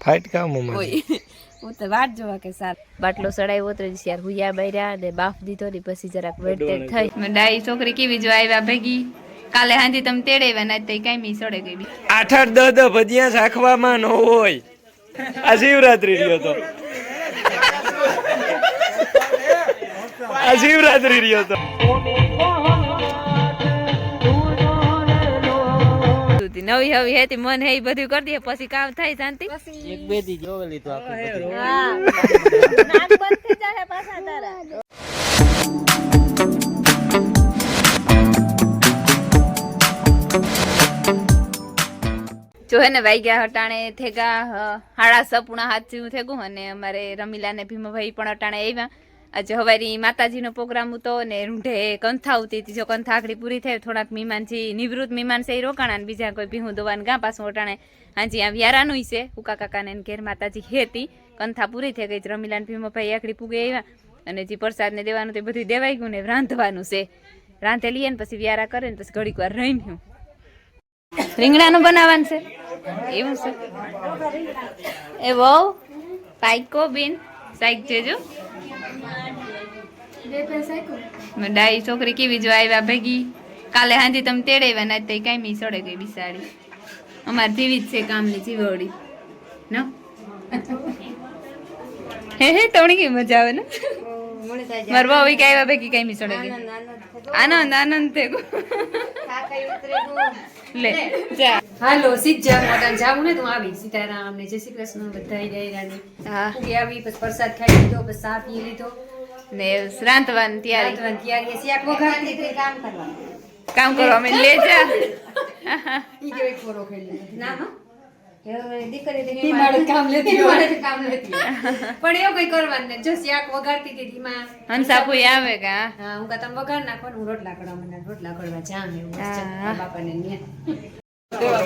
Fight કામ mummy ઓય હું તો વાટ જોવા કે સાર બાટલો સડાવ્યો તો યાર હુયા બૈરા ને બાફ દીધો ને પછી જરાક વેટતેડ થઈ મે ડાઈ છોકરી કેવી જો આવ્યા ભેગી કાલે હાંજી તમે તેડેવા ના તે કાઈ મી સડે ગઈ 8-8 10 ભજીયા શાખવામાં ન હોય આ શિવરાત્રી રહ્યો તો આ શિવરાત્રી રહ્યો તો નવી હવી હેતી મન હે બધું કરી દે પછી કામ થાય શાંતિ એક બે દી જોવેલી તો આપણે હા નાક બંધ થઈ જાય પાછા તારા જો હે ને વાગ્યા હટાણે થેગા 6:30 હાથથી થેગું અને અમારે રમીલા ને ભીમભાઈ પણ હટાણે આવ્યા આજે હવારી માતાજીનો પ્રોગ્રામ હતો ને રૂંઢે કંથા આવતી હતી જો કંથા આખડી પૂરી થઈ થોડાક મીમાનજી નિવૃત્ત મીમાન છે રોકાણા ને બીજા કોઈ ભીહું દોવાન ગા પાછું હટાણે હાજી આ વ્યારાનું છે ઉકા કાકાને ઘેર માતાજી હેતી કંથા પૂરી થઈ ગઈ રમીલા ને ભીમભાઈ આખડી પૂગે આવ્યા અને જે પ્રસાદ ને દેવાનું તે બધું દેવાઈ ગયું ને રાંધવાનું છે રાંધે લઈએ ને પછી વ્યારા કરે ને પછી ઘડીક વાર રહીને રીંગણાનું બનાવવાનું છે એવું છે એ બહુ પાઈકો બીન સાઈક જેજો ડાઈ છોકરી કેવી જો આવ્યા ભેગી કાલે હાંજી તમે તેડેવા ના તે કાઈ મી સડે ગઈ બિસાડી અમાર જેવી જ છે કામની જીવડી ન હે તોણી કે મજા આવે ને માર બાવી કે આવ્યા ભેગી કાઈ મી સડે ગઈ આનંદ આનંદ થે લે જા હાલો સીધા મોટા જાવું ને તું આવી સીતારામ ને જય શ્રી કૃષ્ણ બધાઈ ગઈ રાની હા આવી પછી પ્રસાદ ખાઈ લીધો પછી ચા પી લીધો ને રાંધવાની તૈયારી તૈયારી શાક વઘારતી હતી કામ કરવા મેં લે જા ઈ કે એક ફોરો ખાઈ લીધો ના હો દીકરી મારે કામ લેતી પણ એવું કઈ કરવાનું ને જો શાક વઘારતી હતી માં હંસાપુઈ આવે કા હા હું કા તમે વઘાર નાખો હું રોટલા કરવા મને રોટલા કરવા જામ એવું બાપાને ને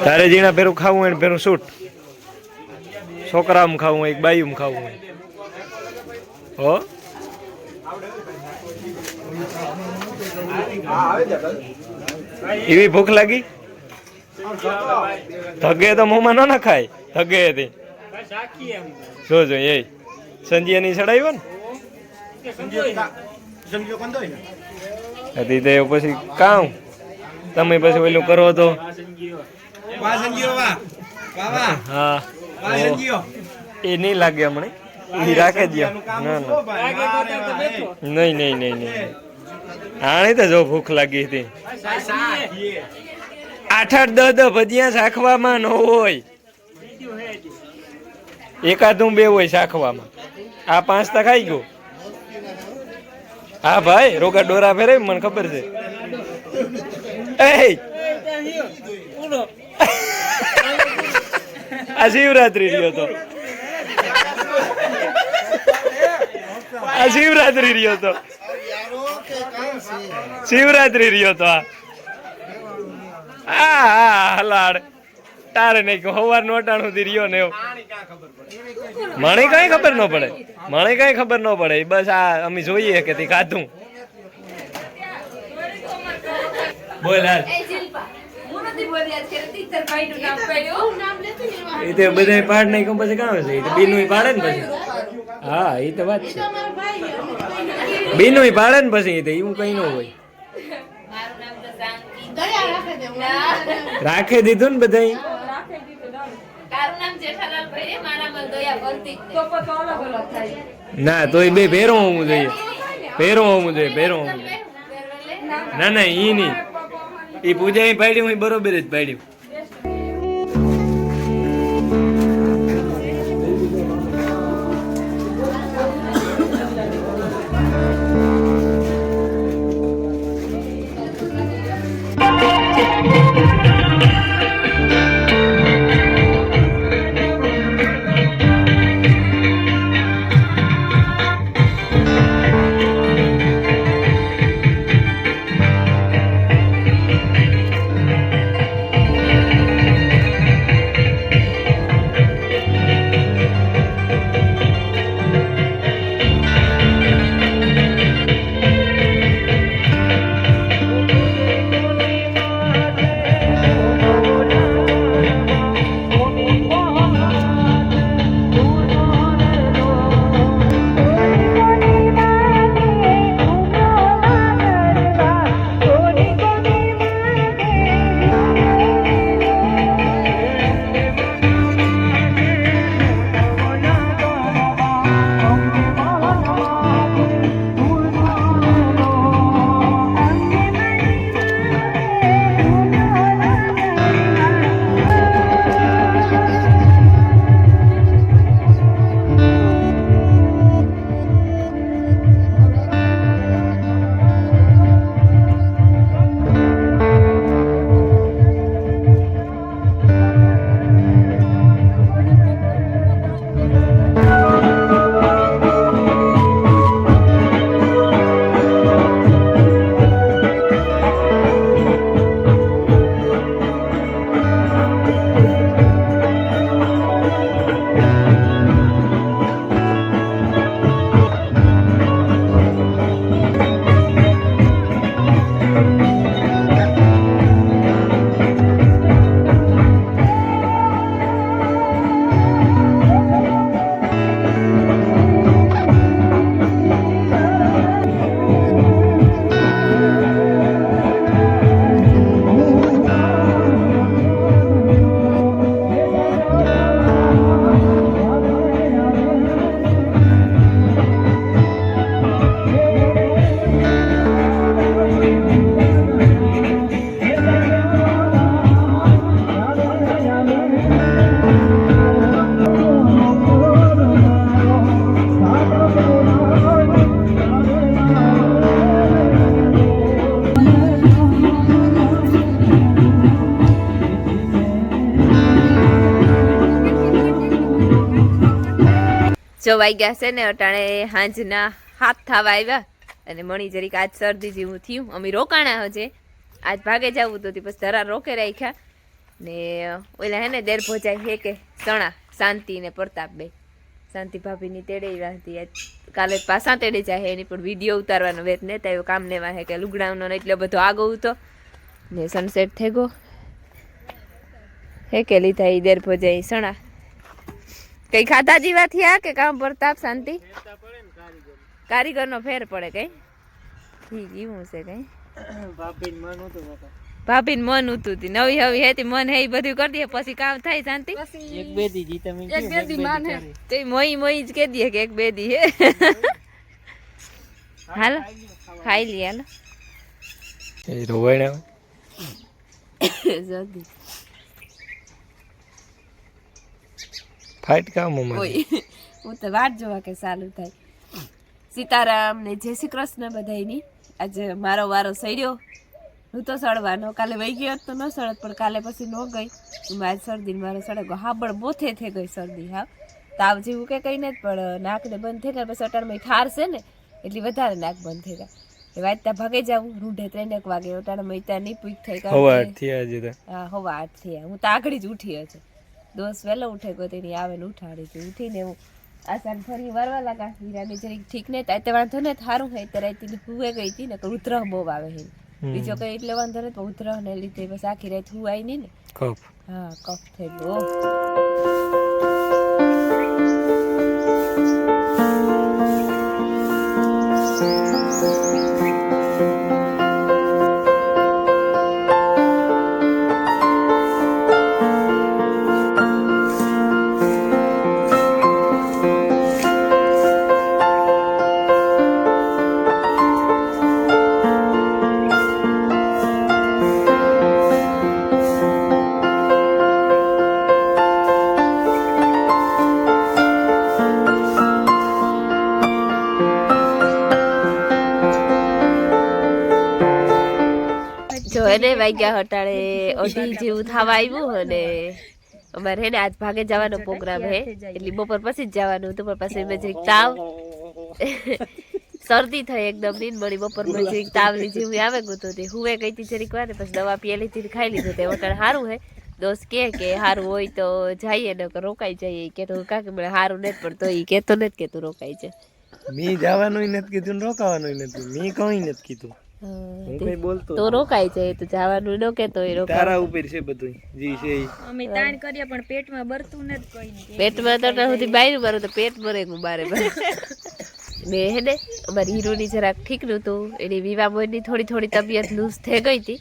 તારે જીણા પેરું ખાવું હોય ને પેરું શૂટ છોકરામ ખાવું હોય એક બાયુમ ખાવું હોય હો એવી ભૂખ લાગી ધગે તો મોંમાં ન નખાય ધગે હતી જોજો એ સંજીયા ની ચડાવ્યો ને હતી તે પછી કામ તમે પછી ઓલું કરો તો હા એ નહીં લાગે હમણે એ રાખે જ ના નહીં નહીં નહીં નહીં આણે તો જો ભૂખ લાગી હતી 8-8 10 ભજીયા શાખવામાં ન હોય એકાદું બે હોય શાખવામાં આ 5 તો ખાઈ ગયો હા ભાઈ રોગા ડોરા ફેરે મને ખબર છે આ શિવરાત્રી રહ્યો તો આ શિવરાત્રી રહ્યો તો શિવરાત્રી રહ્યો તો આ હલાડ તારે નહીં સવાર નો અટાણ સુધી રહ્યો ને એવું મને કઈ ખબર ન પડે મને કઈ ખબર ન પડે બસ આ અમે જોઈએ કે તે ખાધું બોલ હાલ એ તો બધા પાડ નહીં પછી કામ છે એ તો બીનું પાડે ને પછી હા એ તો વાત છે બીનું પાડે ને પછી એ તો એવું કઈ ન હોય રાખે દીધું ને બધા ના તો એ બે ભેરો હોવું જોઈએ ભેરો હોવું જોઈએ ભેરો હોવું જોઈએ ના ના ઈ નહીં એ પૂજા પાડ્યું બરોબર જ પાડ્યું જો વાગ્યા છે ને અટાણે હાંજના 7 થવા આવ્યા અને મણી જરીક આજ શરદી જેવું થયું. અમે રોકાણા હજે આજ ભાગે જવું તો પછી ધરા રોકે રાખ્યા ને ઓલા હે ને દેર ભોજાય હે કે સણા શાંતિ ને પ્રતાપ બે શાંતિ ભાભીની તેડે હતી આજ કાલે પાછા તેડે જાય એની પણ વિડીયો ઉતારવાનો વેત ને તો કામ ને વાહે કે લુગડાનો એટલો બધો આગો હતો ને સનસેટ થઈ ગયો હે કે લીધા ઈ દેર ભોજાય સણા કઈ ખાધા જીવા થયા કે કામ પ્રતાપ શાંતિ કારીગર નો ફેર પડે કઈ ઠીક એવું છે કઈ ભાભી મન ઉતું હતી નવી હવે હેતી મન હે બધું કરી દે પછી કામ થાય શાંતિ એક બે દી જી તમે એક બે દી માન હે તે મોઈ મોઈ જ કે દે કે એક બે દી હે હાલો ખાઈ લી હાલો એ રોવાય જલ્દી ફાઇટ કામ માં ઓય હું તો વાટ જોવા કે ચાલુ થાય સીતારામ ને જય શ્રી કૃષ્ણ બધાયની આજે મારો વારો સડ્યો હું તો સડવાનો કાલે વહી ગયો તો ન સડત પણ કાલે પછી ન ગઈ આજ શરદી મારે સડે ગયો હાબળ બોથે થઈ ગઈ શરદી હા તાવ જેવું કે કઈ નથી પણ નાકને બંધ થઈ ગયા પછી અટાણમાં ઠાર છે ને એટલી વધારે નાક બંધ થઈ ગયા એ વાંચતા ભાગે જાવું રૂંઢે 3 વાગે અટાણમાં ત્યાં નહીં પૂછ થઈ હવા 8 થયા આજે હા હવા 8 થયા હું તો આગળ જ ઉઠી હશે દોસ્ત વહેલો ઉઠે ગયો તેની આવે ને ઉઠાડી હતી ઉઠીને હું આસાન ફરી વારવા લાગા હીરાની જરીક ઠીક નહીં થાય તે વાંધો ને થારું હોય ત્યારે તે હુએ ગઈ હતી ને કે ઉતરહ બહુ આવે છે બીજો કઈ એટલે વાંધો નહીં પણ ઉતરહ ને લીધે બસ આખી રાત હુવાય નહીં ને કફ હા કફ થઈ ગયો જો એને વાગ્યા હટાડે 2:30 જેવું થવા આવ્યું અને અમારે હે ને આજ ભાગે જવાનો પ્રોગ્રામ હે એટલે બપોર પછી જ જવાનું હતું પણ પછી મેં જરીક તાવ શરદી થઈ એકદમ નીંદ મળી બપોરમાં જરીક તાવની જેવું આવે ગયું તો તે હુએ ગઈ હતી જરીક વાર ને પછી દવા પીએ લીધી ખાઈ લીધું તે વટાણ સારું હે દોસ્ત કે સારું હોય તો જઈએ ને રોકાઈ જઈએ કે તો કાકે મને સારું નથી પણ તો એ કહેતો નથી કે તું રોકાઈ જાય મી જવાનું નથી કીધું ને રોકાવાનું નથી મી કઈ નથી કીધું હું કઈ બોલતો તો રોકાઈ જાય તો જવાનું ન કેતો એ રોકાય તારા ઉપર છે બધું જી છે અમે તાણ કરીએ પણ પેટમાં ભરતું નથી કોઈ નહીં પેટમાં તો સુધી બાયરું મારું તો પેટ ભરે હું બારે ને હે ને અમારી હીરોની જરાક ઠીક નહોતું એની વિવાહ મોયની થોડી તબિયત લૂઝ થઈ ગઈ હતી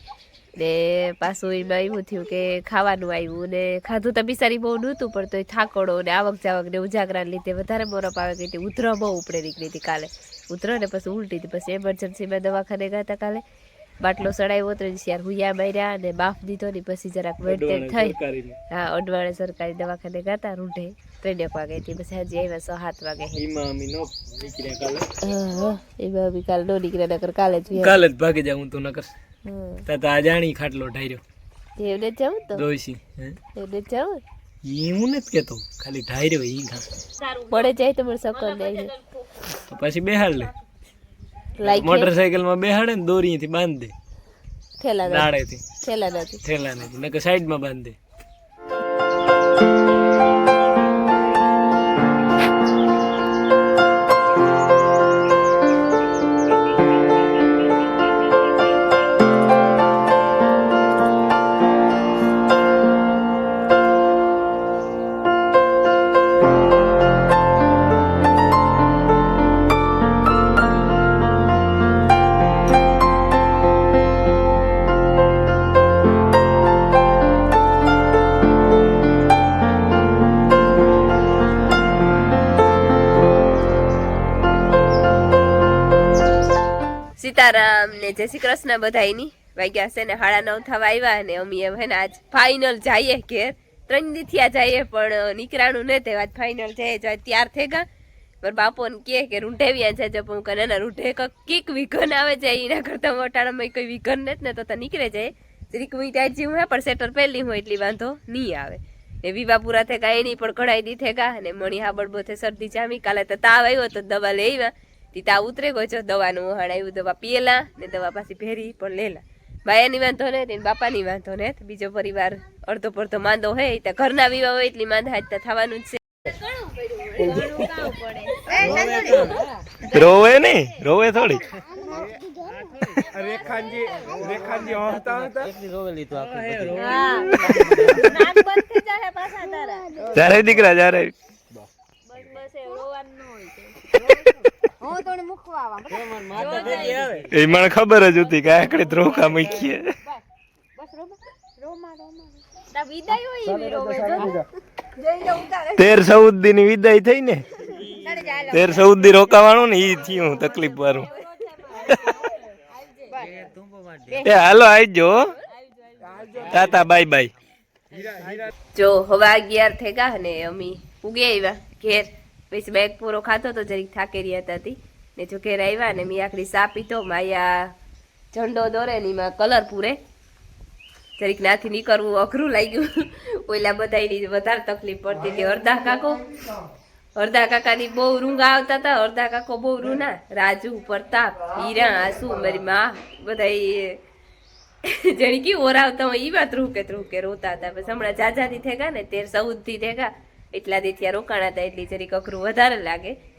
ને પાછું એમાં એવું થયું કે ખાવાનું આવ્યું ને ખાધું તો બિચારી બહુ નહોતું પણ તો થાકોડો ને આવક જાવક ને ઉજાગરાને લીધે વધારે મોરપ આવે ગઈ હતી ઉધરો બહુ ઉપડે નીકળી હતી કાલે ઉતરો ને પછી ઉલટી હતી પછી એમરજન્સીમાં દવાખાને ગયા હતા કાલે બાટલો સડાવ્યો તો યાર હુયા માર્યા અને બાફ દીધો ને પછી જરાક વેટટેટ થઈ હા અડવાણે સરકારી દવાખાને ગયા હતા રૂંઢે 3 વાગે હતી પછી હજી આવ્યા 7 વાગે એમાં અમે નો નીકળ્યા કાલે હા એમાં બી કાલે નો નીકળ્યા નકર કાલે જ ભાગી જાઉં તો નકર તા જાણી ખાટલો ઢાર્યો એવડે જાઉં તો દોઈસી એવડે જાઉં હું નથી કેતો ખાલી ઢાર્યો ઈ ખા પડે જાય તો મને સકર દે તો પછી બેહાડ લે લાઈક મોટરસાઇકલ માં બેહાડે ને દોરી થી બાંધ દે થેલા દાડેથી થેલા નથી નકર સાઈડ માં બાંધ દે સીતારામ ને જય શ્રી કૃષ્ણ બધાયની વાગ્યા છે ને 9:30 થવા આવ્યા ને અમે એમ હે ને આજ ફાઇનલ જઈએ ઘેર 3 દી થયા જઈએ પણ નીકળાનું ને તે આજ ફાઇનલ જઈએ જો તૈયાર થઈ ગયા પર બાપોને કે રૂંઢેવ્યા છે જપ હું કને ના રૂંઢે કીક વિઘન આવે જાય એના કરતા મોટાણામાં કોઈ વિઘન નથી ને તો નીકળે જાય જરીક વી ટાઈટ જેવું હે પણ સેટર પહેલી હોય એટલી વાંધો નહીં આવે ને વિવાહ પૂરા થયા કા એની પણ કઢાઈ દી થયા અને મણી હા બળબો થે શરદી જામી કાલે તો તાવ આવ્યો તો દવા લઈ આવ્યા તી તાવ ઉતરે ગયો છો દવાનું વહાણ આવ્યું દવા પીએલા ને દવા પાછી ભેરી પણ લેલા બાયાની વાંધો ને બાપાની વાંધો ને બીજો પરિવાર અડધો પડધો માંદો હે તો ઘરના વિવાહ હોય એટલી માંદા હાજ થવાનું જ છે રોવે નહીં રોવે થોડી જ્યારે દીકરા જ્યારે એ મને ખબર જ હતી કે આકડે ધ્રોકા મૂકીએ તેર 14 દી ની વિદાય થઈ ને 13-14 દી રોકાવાનું ને ઈ થયું તકલીફ વાળું એ હાલો આવજો ટાટા બાય બાય જો હવે 11 થઈ ગયા ને અમી ઉગે આવ્યા ઘેર પછી બેગ પૂરો ખાતો તો જરીક થાકી રહ્યા હતી ને જો ઘેર આવ્યા ને મેં આખરી સા પીતો માયા ઝંડો દોરે ને એમાં કલર પૂરે જરીક નાથી નીકળવું અઘરું લાગ્યું ઓલા બધાની વધારે તકલીફ પડતી હતી અડધા કાકાની બહુ રૂંગા આવતા હતા અડધા કાકો બહુ રૂના રાજુ પ્રતાપ હીરા આસુ મારી માં બધા જણી કી ઓરાવતા હોય એ વાત રૂકે રોતા હતા પછી હમણાં જાજાથી થઈ ગયા ને 13-14 થી થઈ ગયા એટલા દી ત્યાં રોકાણા હતા એટલી જરીક અઘરું વધારે લાગે